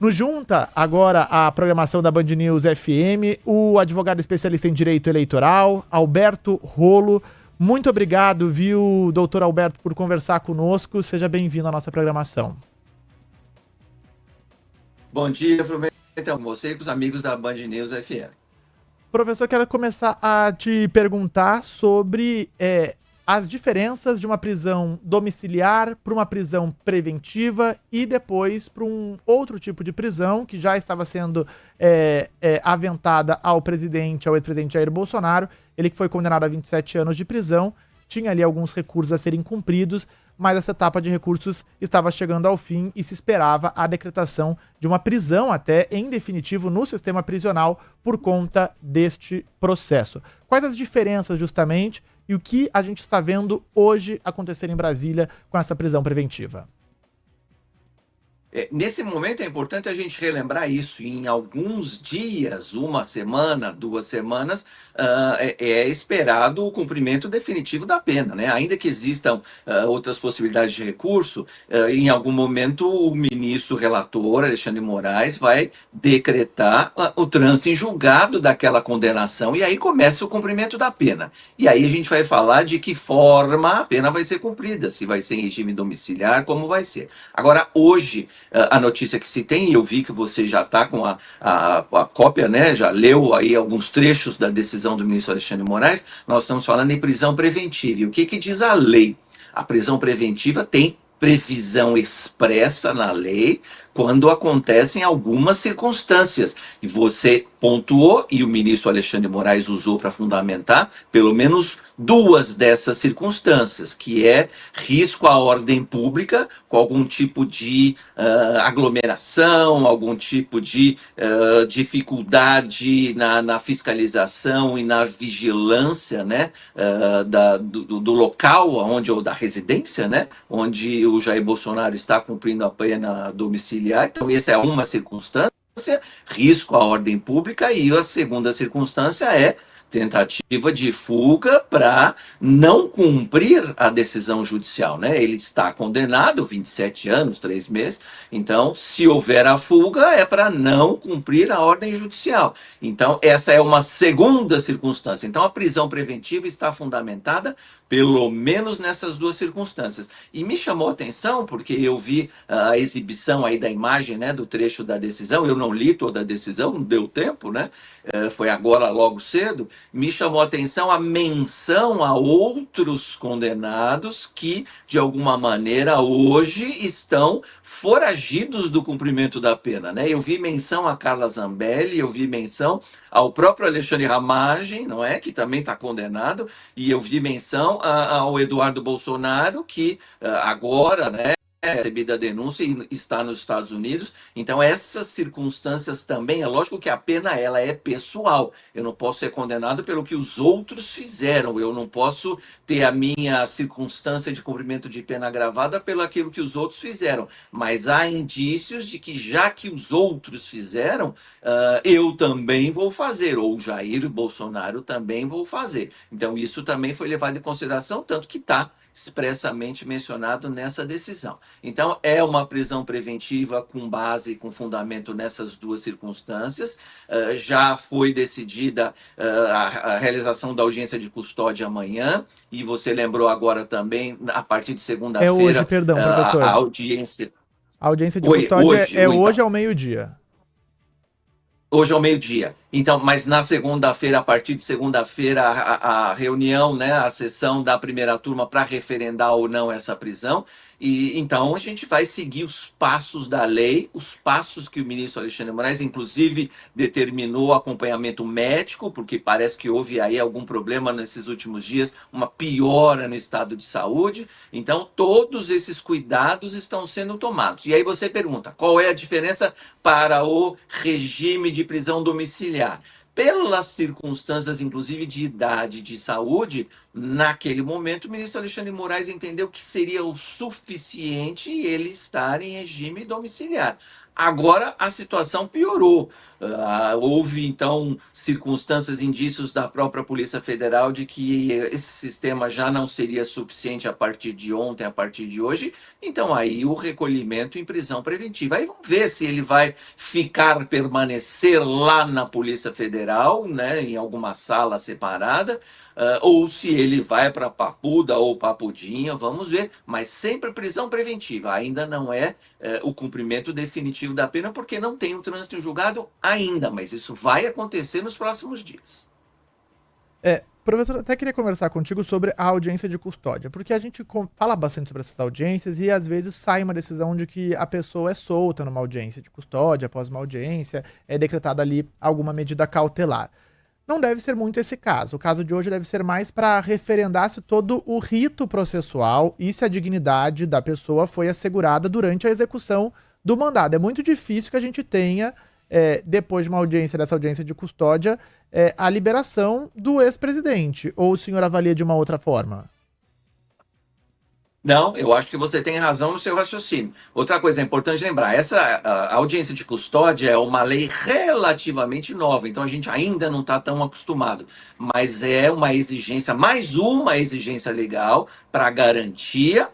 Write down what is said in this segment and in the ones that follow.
Nos junta agora a programação da Band News FM, o advogado especialista em direito eleitoral, Alberto Rolo. Muito obrigado, viu, doutor Alberto, por conversar conosco. Seja bem-vindo à nossa programação. Bom dia, então, você e com os amigos da Band News FM. Professor, quero começar a te perguntar sobre as diferenças de uma prisão domiciliar para uma prisão preventiva e depois para um outro tipo de prisão que já estava sendo aventada ao ex-presidente Jair Bolsonaro. Ele que foi condenado a 27 anos de prisão, tinha ali alguns recursos a serem cumpridos, mas essa etapa de recursos estava chegando ao fim e se esperava a decretação de uma prisão até em definitivo no sistema prisional por conta deste processo. Quais as diferenças justamente e o que a gente está vendo hoje acontecer em Brasília com essa prisão preventiva? Nesse momento é importante a gente relembrar isso. Em alguns dias, uma semana, 2 semanas, é esperado o cumprimento definitivo da pena, né? Ainda que existam outras possibilidades de recurso, em algum momento o ministro relator, Alexandre de Moraes, vai decretar o trânsito em julgado daquela condenação e aí começa o cumprimento da pena. E aí a gente vai falar de que forma a pena vai ser cumprida, se vai ser em regime domiciliar, como vai ser. Agora, hoje, a notícia que se tem, e eu vi que você já está com a cópia, né? Já leu aí alguns trechos da decisão do ministro Alexandre de Moraes. Nós estamos falando em prisão preventiva. E o que diz a lei? A prisão preventiva tem previsão expressa na lei quando acontecem algumas circunstâncias. E você pontuou, e o ministro Alexandre de Moraes usou para fundamentar, pelo menos 2 dessas circunstâncias, que é risco à ordem pública, com algum tipo de aglomeração, algum tipo de dificuldade na fiscalização e na vigilância, né, do local onde, ou da residência, né, onde o Jair Bolsonaro está cumprindo a pena domiciliar. Então, essa é uma circunstância, risco à ordem pública, e a segunda circunstância é tentativa de fuga para não cumprir a decisão judicial, né? Ele está condenado, 27 anos, 3 meses, então, se houver a fuga, é para não cumprir a ordem judicial. Então, essa é uma segunda circunstância. Então, a prisão preventiva está fundamentada pelo menos nessas 2 circunstâncias. E me chamou a atenção, porque eu vi a exibição aí da imagem, né, do trecho da decisão, eu não li toda a decisão, não deu tempo, né? Foi agora logo cedo. Me chamou a atenção a menção a outros condenados que, de alguma maneira, hoje estão foragidos do cumprimento da pena, né? Eu vi menção a Carla Zambelli, eu vi menção ao próprio Alexandre Ramagem, não é? Que também está condenado, e eu vi menção ao Eduardo Bolsonaro, que agora, né, recebida a denúncia e está nos Estados Unidos. Então, essas circunstâncias também, é lógico que a pena ela é pessoal. Eu não posso ser condenado pelo que os outros fizeram. Eu não posso ter a minha circunstância de cumprimento de pena agravada pelo aquilo que os outros fizeram. Mas há indícios de que, já que os outros fizeram, eu também vou fazer, ou Jair Bolsonaro também vou fazer. Então, isso também foi levado em consideração, tanto que está expressamente mencionado nessa decisão. Então, é uma prisão preventiva com base, com fundamento nessas 2 circunstâncias. Já foi decidida a realização da audiência de custódia amanhã, e você lembrou agora também, a partir de segunda-feira... É hoje, perdão, professor. A audiência... A audiência de custódia hoje, hoje então. ao meio-dia. Hoje ao meio-dia. Então, mas na segunda-feira, a partir de segunda-feira, a reunião, né, a sessão da primeira turma para referendar ou não essa prisão. E então a gente vai seguir os passos da lei, os passos que o ministro Alexandre de Moraes, inclusive, determinou acompanhamento médico, porque parece que houve aí algum problema nesses últimos dias, uma piora no estado de saúde. Então, todos esses cuidados estão sendo tomados. E aí você pergunta, qual é a diferença para o regime de prisão domiciliar? Pelas circunstâncias, inclusive, de idade, de saúde, Naquele momento, o ministro Alexandre de Moraes entendeu que seria o suficiente ele estar em regime domiciliar. Agora a situação piorou. Houve, então, circunstâncias, indícios da própria Polícia Federal de que esse sistema já não seria suficiente a partir de ontem, a partir de hoje. Então, aí o recolhimento em prisão preventiva. Aí vamos ver se ele vai permanecer lá na Polícia Federal, né, em alguma sala separada, ou se ele vai para Papuda ou Papudinha, vamos ver, mas sempre prisão preventiva. Ainda não é o cumprimento definitivo da pena, porque não tem um trânsito em julgado ainda, mas isso vai acontecer nos próximos dias. Professor, até queria conversar contigo sobre a audiência de custódia, porque a gente fala bastante sobre essas audiências e às vezes sai uma decisão de que a pessoa é solta numa audiência de custódia, após uma audiência, é decretada ali alguma medida cautelar. Não deve ser muito esse caso. O caso de hoje deve ser mais para referendar se todo o rito processual e se a dignidade da pessoa foi assegurada durante a execução do mandado. É muito difícil que a gente tenha, depois de uma audiência, dessa audiência de custódia, a liberação do ex-presidente. Ou o senhor avalia de uma outra forma? Não, eu acho que você tem razão no seu raciocínio. Outra coisa importante lembrar, a audiência de custódia é uma lei relativamente nova, então a gente ainda não está tão acostumado, mas é uma exigência, mais uma exigência legal para garantia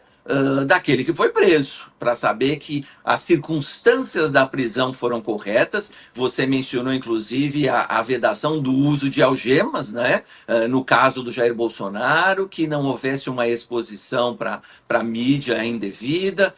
daquele que foi preso, para saber que as circunstâncias da prisão foram corretas. Você mencionou, inclusive, a vedação do uso de algemas, né? No caso do Jair Bolsonaro, que não houvesse uma exposição para mídia indevida.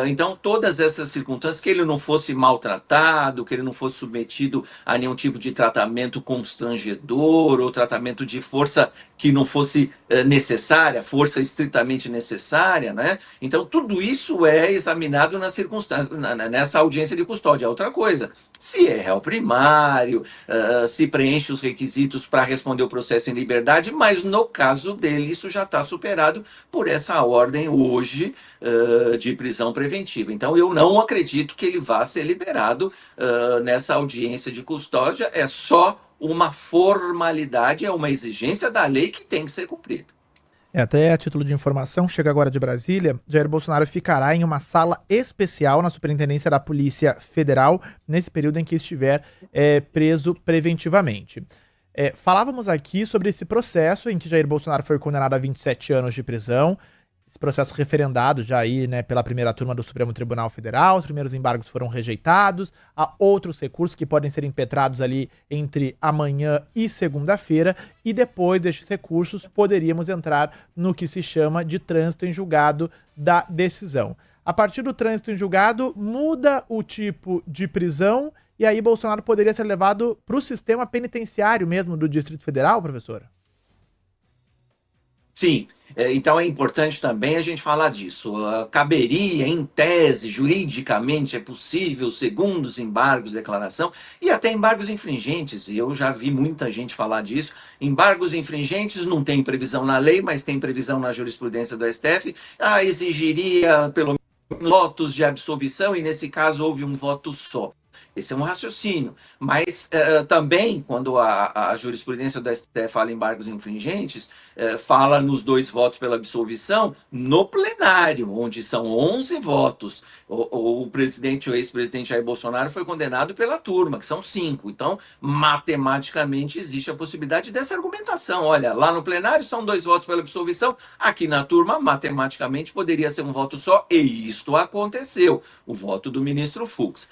Então, todas essas circunstâncias, que ele não fosse maltratado, que ele não fosse submetido a nenhum tipo de tratamento constrangedor ou tratamento de força que não fosse necessária, força estritamente necessária, né? Então, tudo isso é examinado nas circunstâncias, nessa audiência de custódia. Outra coisa, se é réu primário, se preenche os requisitos para responder o processo em liberdade, mas no caso dele, isso já está superado por essa ordem hoje de prisão preventiva. Então, eu não acredito que ele vá ser liberado nessa audiência de custódia, é só uma formalidade, é uma exigência da lei que tem que ser cumprida. Até a título de informação, chega agora de Brasília, Jair Bolsonaro ficará em uma sala especial na Superintendência da Polícia Federal, nesse período em que estiver preso preventivamente. Falávamos aqui sobre esse processo em que Jair Bolsonaro foi condenado a 27 anos de prisão, esse processo referendado já aí, né, pela primeira turma do Supremo Tribunal Federal. Os primeiros embargos foram rejeitados, há outros recursos que podem ser impetrados ali entre amanhã e segunda-feira, e depois destes recursos poderíamos entrar no que se chama de trânsito em julgado da decisão. A partir do trânsito em julgado, muda o tipo de prisão, e aí Bolsonaro poderia ser levado para o sistema penitenciário mesmo do Distrito Federal, professora? Sim, então é importante também a gente falar disso. Caberia, em tese, juridicamente, é possível, segundo os embargos de declaração, e até embargos infringentes, e eu já vi muita gente falar disso. Embargos infringentes não tem previsão na lei, mas tem previsão na jurisprudência do STF, exigiria pelo menos votos de absolvição, e nesse caso houve um voto só. Esse é um raciocínio. Mas também, quando a jurisprudência do STF fala em embargos infringentes, fala nos 2 votos pela absolvição no plenário, onde são 11 votos. O presidente, o ex-presidente Jair Bolsonaro foi condenado pela turma, que são 5. Então, matematicamente, existe a possibilidade dessa argumentação. Olha, lá no plenário são 2 votos pela absolvição, aqui na turma, matematicamente, poderia ser um voto só, e isto aconteceu, o voto do ministro Fux.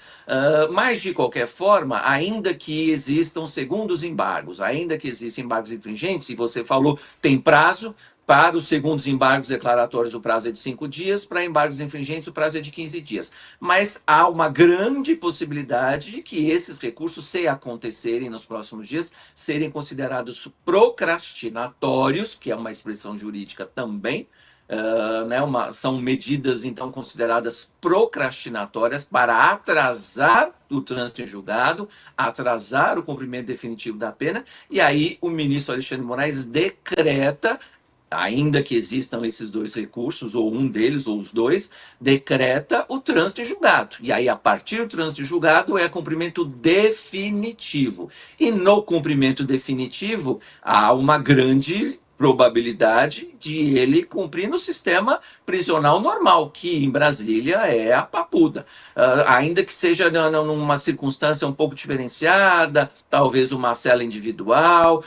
Mas, de qualquer forma, ainda que existam segundos embargos, ainda que existam embargos infringentes, e você falou, tem prazo. Para os segundos embargos declaratórios, o prazo é de 5 dias, para embargos infringentes, o prazo é de 15 dias. Mas há uma grande possibilidade de que esses recursos, se acontecerem nos próximos dias, serem considerados procrastinatórios, que é uma expressão jurídica também, são medidas, então, consideradas procrastinatórias para atrasar o trânsito em julgado, atrasar o cumprimento definitivo da pena, e aí o ministro Alexandre de Moraes decreta, ainda que existam esses 2 recursos, ou um deles, ou os 2, decreta o trânsito em julgado. E aí, a partir do trânsito em julgado, é cumprimento definitivo. E no cumprimento definitivo, há uma grande probabilidade de ele cumprir no sistema prisional normal, que em Brasília é a Papuda. Ainda que seja numa circunstância um pouco diferenciada, talvez uma cela individual,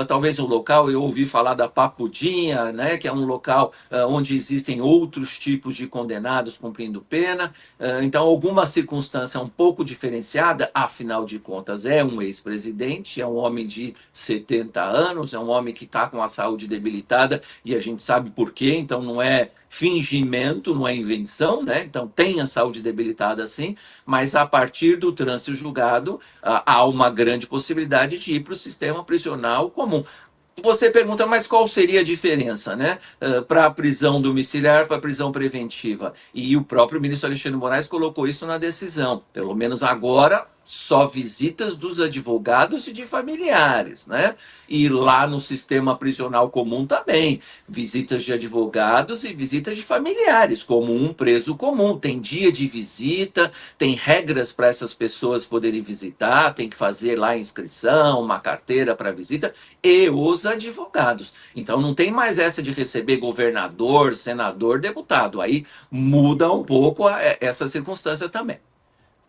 talvez um local, eu ouvi falar da Papudinha, né, que é um local onde existem outros tipos de condenados cumprindo pena. Então, alguma circunstância um pouco diferenciada, afinal de contas, é um ex-presidente, é um homem de 70 anos, é um homem que está com a saúde debilitada e a gente sabe por quê, então não é fingimento, não é invenção, né? Então tem a saúde debilitada sim, mas a partir do trânsito julgado há uma grande possibilidade de ir para o sistema prisional comum. Você pergunta, mas qual seria a diferença, né? Para a prisão domiciliar, para a prisão preventiva? E o próprio ministro Alexandre de Moraes colocou isso na decisão. Pelo menos agora, só visitas dos advogados e de familiares, né? E lá no sistema prisional comum também, visitas de advogados e visitas de familiares, como um preso comum. Tem dia de visita, tem regras para essas pessoas poderem visitar, tem que fazer lá a inscrição, uma carteira para visita, e os advogados. Então não tem mais essa de receber governador, senador, deputado. Aí muda um pouco essa circunstância também.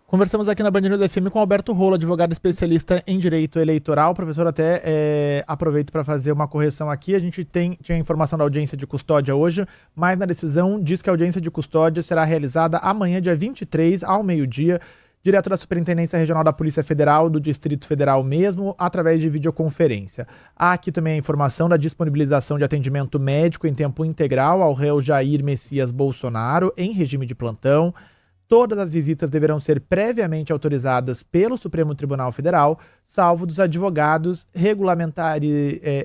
Conversamos aqui na Band News FM com Alberto Rolo, advogado especialista em direito eleitoral. Professor, até aproveito para fazer uma correção aqui. A gente tinha informação da audiência de custódia hoje, mas na decisão diz que a audiência de custódia será realizada amanhã, dia 23, ao meio-dia, direto da Superintendência Regional da Polícia Federal, do Distrito Federal mesmo, através de videoconferência. Há aqui também a informação da disponibilização de atendimento médico em tempo integral ao réu Jair Messias Bolsonaro, em regime de plantão. Todas as visitas deverão ser previamente autorizadas pelo Supremo Tribunal Federal, salvo dos advogados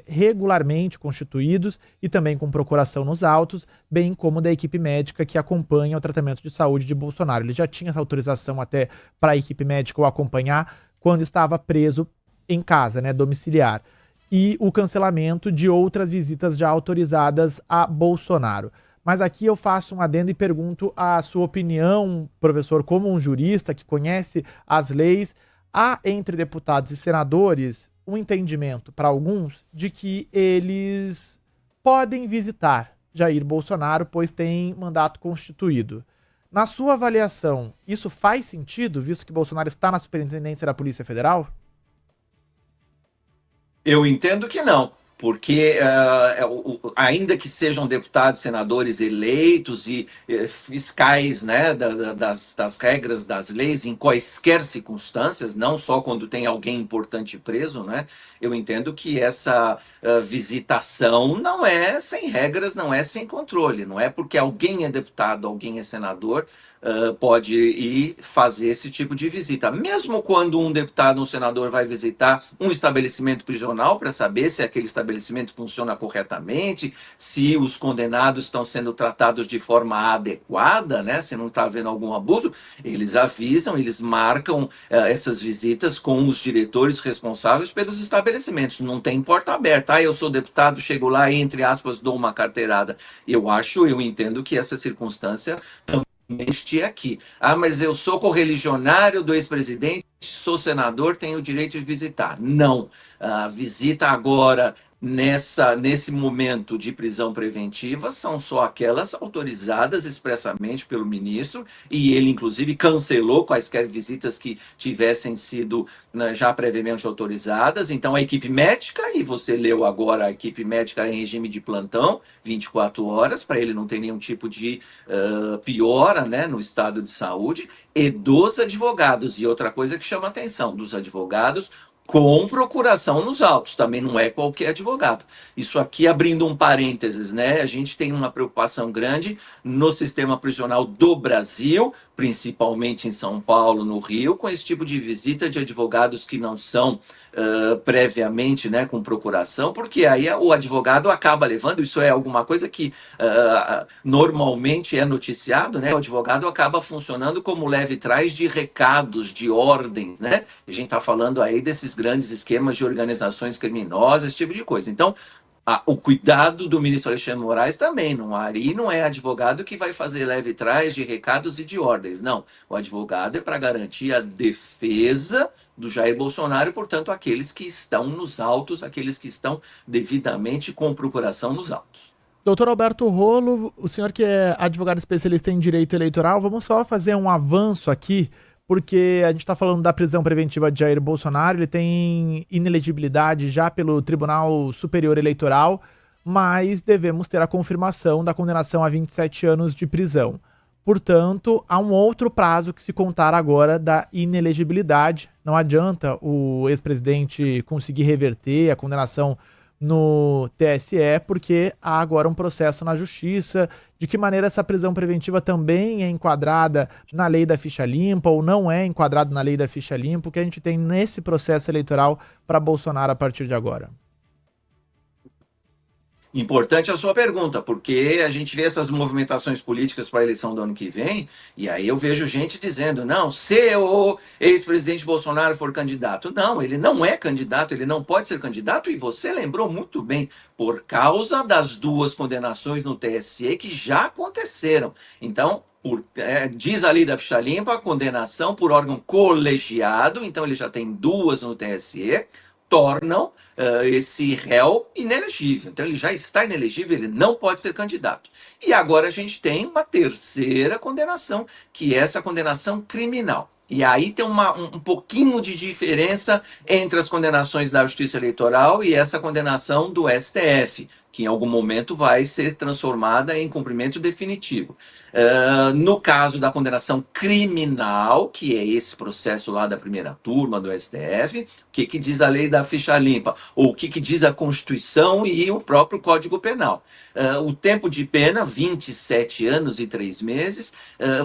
regularmente constituídos e também com procuração nos autos, bem como da equipe médica que acompanha o tratamento de saúde de Bolsonaro. Ele já tinha essa autorização até para a equipe médica o acompanhar quando estava preso em casa, né, domiciliar. E o cancelamento de outras visitas já autorizadas a Bolsonaro. Mas aqui eu faço um adendo e pergunto a sua opinião, professor, como um jurista que conhece as leis. Há entre deputados e senadores um entendimento, para alguns, de que eles podem visitar Jair Bolsonaro, pois tem mandato constituído. Na sua avaliação, isso faz sentido, visto que Bolsonaro está na Superintendência da Polícia Federal? Eu entendo que não, porque ainda que sejam deputados, senadores eleitos e fiscais, né, das regras das leis em quaisquer circunstâncias, não só quando tem alguém importante preso, né, eu entendo que essa visitação não é sem regras, não é sem controle, não é porque alguém é deputado, alguém é senador, pode ir fazer esse tipo de visita. Mesmo quando um deputado ou um senador vai visitar um estabelecimento prisional para saber se aquele estabelecimento funciona corretamente, se os condenados estão sendo tratados de forma adequada, né, se não está havendo algum abuso, eles avisam, eles marcam essas visitas com os diretores responsáveis pelos estabelecimentos. Não tem porta aberta. Ah, eu sou deputado, chego lá e, entre aspas, dou uma carteirada. Eu entendo que essa circunstância este aqui. Ah, mas eu sou correligionário do ex-presidente, sou senador, tenho o direito de visitar. Não. Visita agora, nesse momento de prisão preventiva, são só aquelas autorizadas expressamente pelo ministro, e ele, inclusive, cancelou quaisquer visitas que tivessem sido, né, já previamente autorizadas. Então, a equipe médica, e você leu agora a equipe médica em regime de plantão, 24 horas, para ele não ter nenhum tipo de piora, né, no estado de saúde, e dos advogados. E outra coisa que chama a atenção, dos advogados com procuração nos autos, também não é qualquer advogado. Isso aqui, abrindo um parênteses, né? A gente tem uma preocupação grande no sistema prisional do Brasil, principalmente em São Paulo, no Rio, com esse tipo de visita de advogados que não são previamente, né, com procuração, porque aí o advogado acaba levando, isso é alguma coisa que normalmente é noticiado, né? O advogado acaba funcionando como leve-trás de recados, de ordens, né? A gente está falando aí desses grandes esquemas de organizações criminosas, esse tipo de coisa. Então, o cuidado do ministro Alexandre de Moraes também, não é advogado que vai fazer leve-trás de recados e de ordens, não. O advogado é para garantir a defesa do Jair Bolsonaro, e, portanto, aqueles que estão nos autos, aqueles que estão devidamente com procuração nos autos. Doutor Alberto Rolo, o senhor que é advogado especialista em direito eleitoral, vamos só fazer um avanço aqui, porque a gente está falando da prisão preventiva de Jair Bolsonaro, ele tem inelegibilidade já pelo Tribunal Superior Eleitoral, mas devemos ter a confirmação da condenação a 27 anos de prisão. Portanto, há um outro prazo que se contar agora da inelegibilidade. Não adianta o ex-presidente conseguir reverter a condenação no TSE, porque há agora um processo na Justiça. De que maneira essa prisão preventiva também é enquadrada na lei da ficha limpa ou não é enquadrado na lei da ficha limpa, o que a gente tem nesse processo eleitoral para Bolsonaro a partir de agora? Importante a sua pergunta, porque a gente vê essas movimentações políticas para a eleição do ano que vem, e aí eu vejo gente dizendo, não, se o ex-presidente Bolsonaro for candidato. Não, ele não é candidato, ele não pode ser candidato, e você lembrou muito bem, por causa das duas condenações no TSE que já aconteceram. Então, diz a lei da ficha limpa, a condenação por órgão colegiado, então ele já tem duas no TSE, tornam esse réu inelegível. Então ele já está inelegível, ele não pode ser candidato. E agora a gente tem uma terceira condenação, que é essa condenação criminal. E aí tem um pouquinho de diferença entre as condenações da Justiça Eleitoral e essa condenação do STF, que em algum momento vai ser transformada em cumprimento definitivo. No caso da condenação criminal, que é esse processo lá da primeira turma do STF, o que diz a lei da ficha limpa? Ou o que diz a Constituição e o próprio Código Penal? O tempo de pena, 27 anos e 3 meses,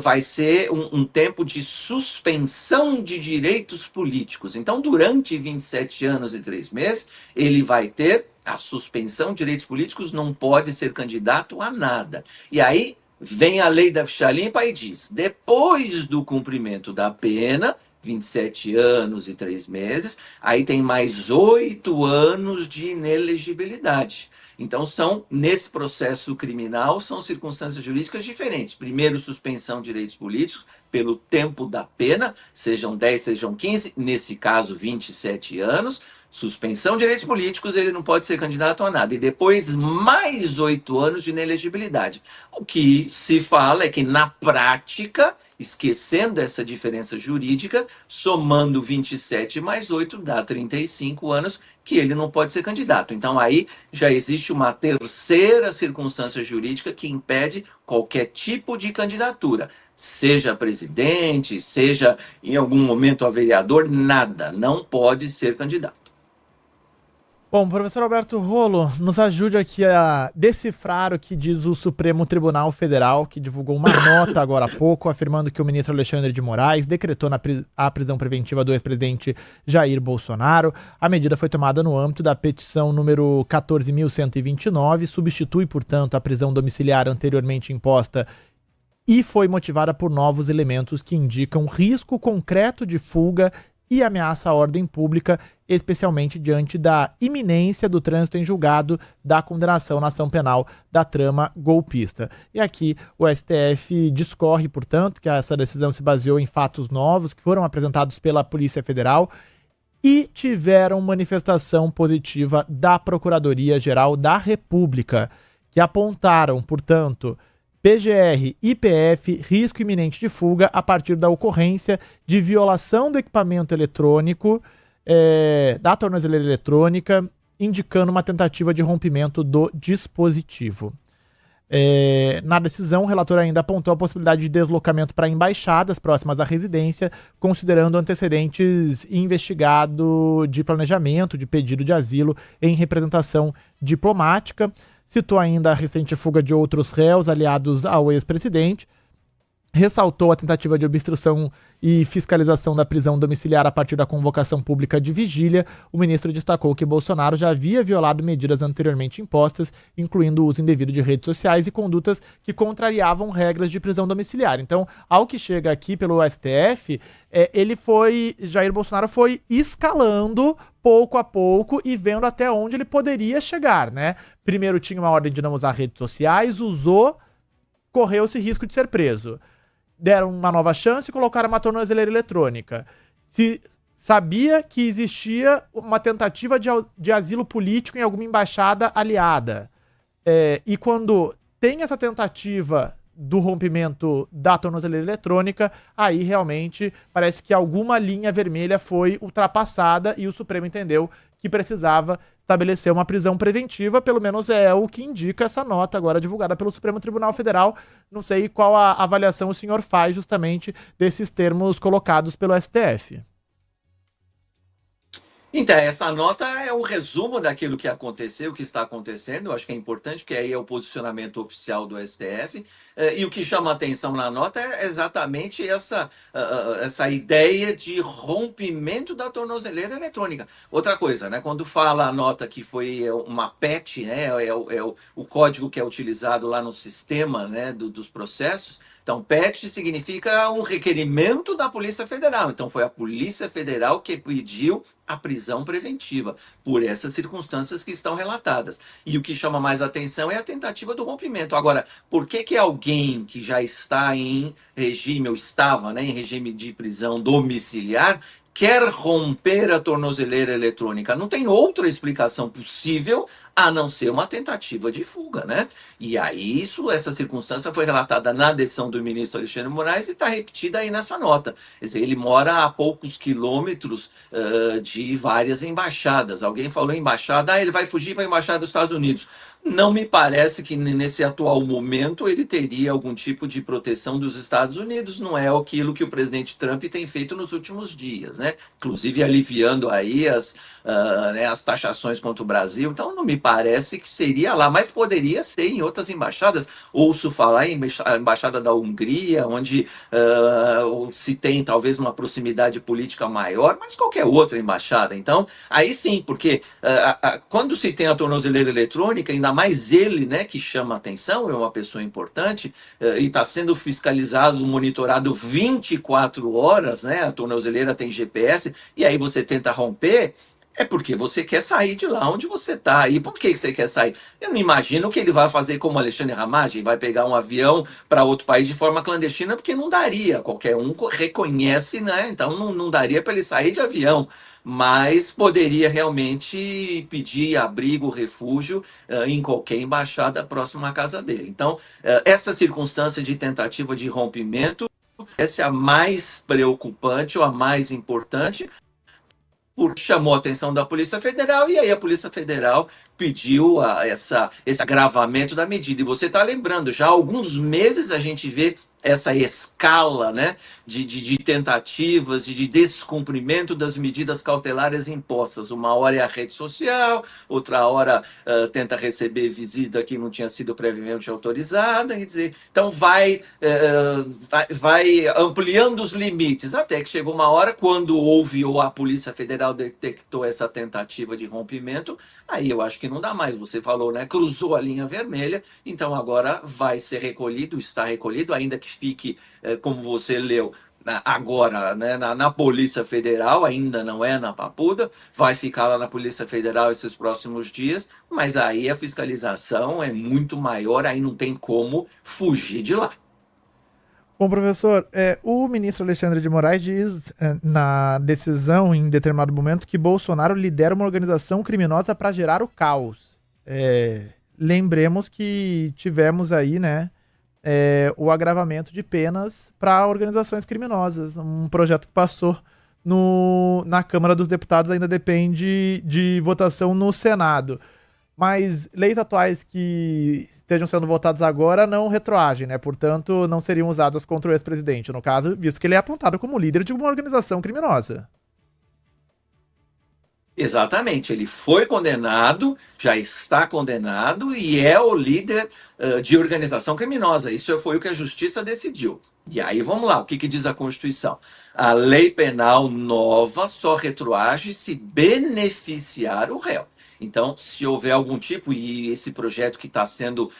vai ser um tempo de suspensão de direitos políticos. Então, durante 27 anos e 3 meses, ele vai ter a suspensão de direitos políticos, não pode ser candidato a nada. E aí vem a lei da ficha limpa e diz, depois do cumprimento da pena, 27 anos e 3 meses, aí tem mais 8 anos de inelegibilidade. Então, nesse processo criminal, são circunstâncias jurídicas diferentes. Primeiro, suspensão de direitos políticos pelo tempo da pena, sejam 10, sejam 15, nesse caso, 27 anos. Suspensão de direitos políticos, ele não pode ser candidato a nada. E depois, mais 8 anos de inelegibilidade. O que se fala é que, na prática, esquecendo essa diferença jurídica, somando 27 mais 8, dá 35 anos que ele não pode ser candidato. Então, aí já existe uma terceira circunstância jurídica que impede qualquer tipo de candidatura. Seja presidente, seja em algum momento a vereador, nada, não pode ser candidato. Bom, professor Alberto Rolo, nos ajude aqui a decifrar o que diz o Supremo Tribunal Federal, que divulgou uma nota agora há pouco, afirmando que o ministro Alexandre de Moraes decretou a prisão preventiva do ex-presidente Jair Bolsonaro. A medida foi tomada no âmbito da petição número 14.129, substitui, portanto, a prisão domiciliar anteriormente imposta e foi motivada por novos elementos que indicam risco concreto de fuga e ameaça à ordem pública, especialmente diante da iminência do trânsito em julgado da condenação na ação penal da trama golpista. E aqui o STF discorre, portanto, que essa decisão se baseou em fatos novos que foram apresentados pela Polícia Federal e tiveram manifestação positiva da Procuradoria-Geral da República, que apontaram, portanto, PGR e PF, risco iminente de fuga a partir da ocorrência de violação do equipamento eletrônico, da tornozeleira eletrônica, indicando uma tentativa de rompimento do dispositivo. Na decisão, o relator ainda apontou a possibilidade de deslocamento para embaixadas próximas à residência, considerando antecedentes investigado de planejamento de pedido de asilo em representação diplomática. Citou ainda a recente fuga de outros réus aliados ao ex-presidente, ressaltou a tentativa de obstrução e fiscalização da prisão domiciliar a partir da convocação pública de vigília. O ministro destacou que Bolsonaro já havia violado medidas anteriormente impostas, incluindo o uso indevido de redes sociais e condutas que contrariavam regras de prisão domiciliar. Então, ao que chega aqui pelo STF, Jair Bolsonaro foi escalando pouco a pouco e vendo até onde ele poderia chegar, né? Primeiro tinha uma ordem de não usar redes sociais, correu-se risco de ser preso. Deram uma nova chance e colocaram uma tornozeleira eletrônica. Se sabia que existia uma tentativa de asilo político em alguma embaixada aliada. E quando tem essa tentativa do rompimento da tornozeleira eletrônica, aí realmente parece que alguma linha vermelha foi ultrapassada e o Supremo entendeu que precisava estabelecer uma prisão preventiva, pelo menos é o que indica essa nota agora divulgada pelo Supremo Tribunal Federal. Não sei qual a avaliação o senhor faz justamente desses termos colocados pelo STF. Então, essa nota é um resumo daquilo que aconteceu, o que está acontecendo. Eu acho que é importante, porque aí é o posicionamento oficial do STF. E o que chama a atenção na nota é exatamente essa ideia de rompimento da tornozeleira eletrônica. Outra coisa, né? Quando fala a nota que foi uma PET, né? O código que é utilizado lá no sistema, né? Dos processos. Então, PET significa um requerimento da Polícia Federal. Então, foi a Polícia Federal que pediu a prisão preventiva por essas circunstâncias que estão relatadas. E o que chama mais atenção é a tentativa do rompimento. Agora, por que alguém que já está em regime, ou estava, né, em regime de prisão domiciliar, quer romper a tornozeleira eletrônica? Não tem outra explicação possível a não ser uma tentativa de fuga, né? E aí, essa circunstância foi relatada na decisão do ministro Alexandre de Moraes e está repetida aí nessa nota. Quer dizer, ele mora a poucos quilômetros de várias embaixadas. Alguém falou em embaixada, ele vai fugir para a embaixada dos Estados Unidos. Não me parece que nesse atual momento ele teria algum tipo de proteção dos Estados Unidos. Não é aquilo que o presidente Trump tem feito nos últimos dias, né? Inclusive aliviando aí as taxações contra o Brasil. Então não me parece que seria lá, mas poderia ser em outras embaixadas. Ouço falar em a embaixada da Hungria, onde se tem talvez uma proximidade política maior, mas qualquer outra embaixada. Então, aí sim, porque quando se tem a tornozeleira eletrônica, ainda mais ele, né, que chama a atenção, é uma pessoa importante, e está sendo fiscalizado, monitorado 24 horas, né, a tornozeleira tem GPS, e aí você tenta romper, é porque você quer sair de lá onde você está. E por que você quer sair? Eu não imagino que ele vai fazer como Alexandre Ramagem, vai pegar um avião para outro país de forma clandestina, porque não daria. Qualquer um reconhece, né? Então não daria para ele sair de avião. Mas poderia realmente pedir abrigo, refúgio em qualquer embaixada próxima à casa dele. Então, essa circunstância de tentativa de rompimento, essa é a mais preocupante ou a mais importante, porque chamou a atenção da Polícia Federal e aí a Polícia Federal pediu esse agravamento da medida. E você está lembrando, já há alguns meses a gente vê essa escala, né, de tentativas de descumprimento das medidas cautelares impostas. Uma hora é a rede social, outra hora tenta receber visita que não tinha sido previamente autorizada. Quer dizer, então vai ampliando os limites, até que chegou uma hora, quando houve ou a Polícia Federal detectou essa tentativa de rompimento, aí eu acho que não dá mais. Você falou, né? Cruzou a linha vermelha, então agora vai ser recolhido, está recolhido, ainda que fique, como você leu, agora, né, na Polícia Federal, ainda não é na Papuda, vai ficar lá na Polícia Federal esses próximos dias, mas aí a fiscalização é muito maior, aí não tem como fugir de lá. Bom, professor, o ministro Alexandre de Moraes diz na decisão, em determinado momento, que Bolsonaro lidera uma organização criminosa para gerar o caos. Lembremos que tivemos aí, né, o agravamento de penas para organizações criminosas. Um projeto que passou na Câmara dos Deputados ainda depende de votação no Senado. Mas leis atuais que estejam sendo votadas agora não retroagem, né? Portanto, não seriam usadas contra o ex-presidente, no caso, visto que ele é apontado como líder de uma organização criminosa. Exatamente, ele foi condenado, já está condenado e é o líder de organização criminosa. Isso foi o que a justiça decidiu. E aí vamos lá, o que diz a Constituição? A lei penal nova só retroage se beneficiar o réu. Então, se houver algum tipo, e esse projeto que está sendo,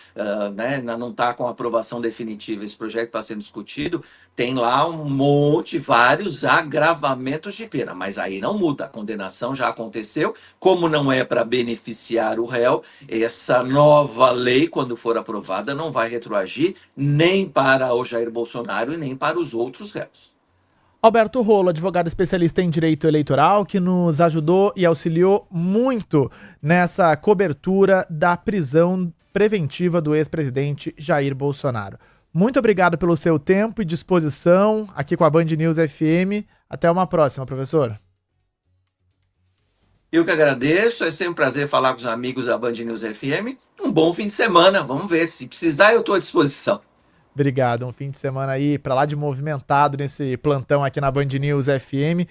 né, não está com aprovação definitiva, esse projeto está sendo discutido, tem lá um monte, vários agravamentos de pena, mas aí não muda, a condenação já aconteceu, como não é para beneficiar o réu, essa nova lei, quando for aprovada, não vai retroagir nem para o Jair Bolsonaro e nem para os outros réus. Alberto Rolo, advogado especialista em direito eleitoral, que nos ajudou e auxiliou muito nessa cobertura da prisão preventiva do ex-presidente Jair Bolsonaro. Muito obrigado pelo seu tempo e disposição aqui com a Band News FM. Até uma próxima, professor. Eu que agradeço, é sempre um prazer falar com os amigos da Band News FM. Um bom fim de semana, vamos ver, se precisar eu estou à disposição. Obrigado, um fim de semana aí pra lá de movimentado nesse plantão aqui na Band News FM.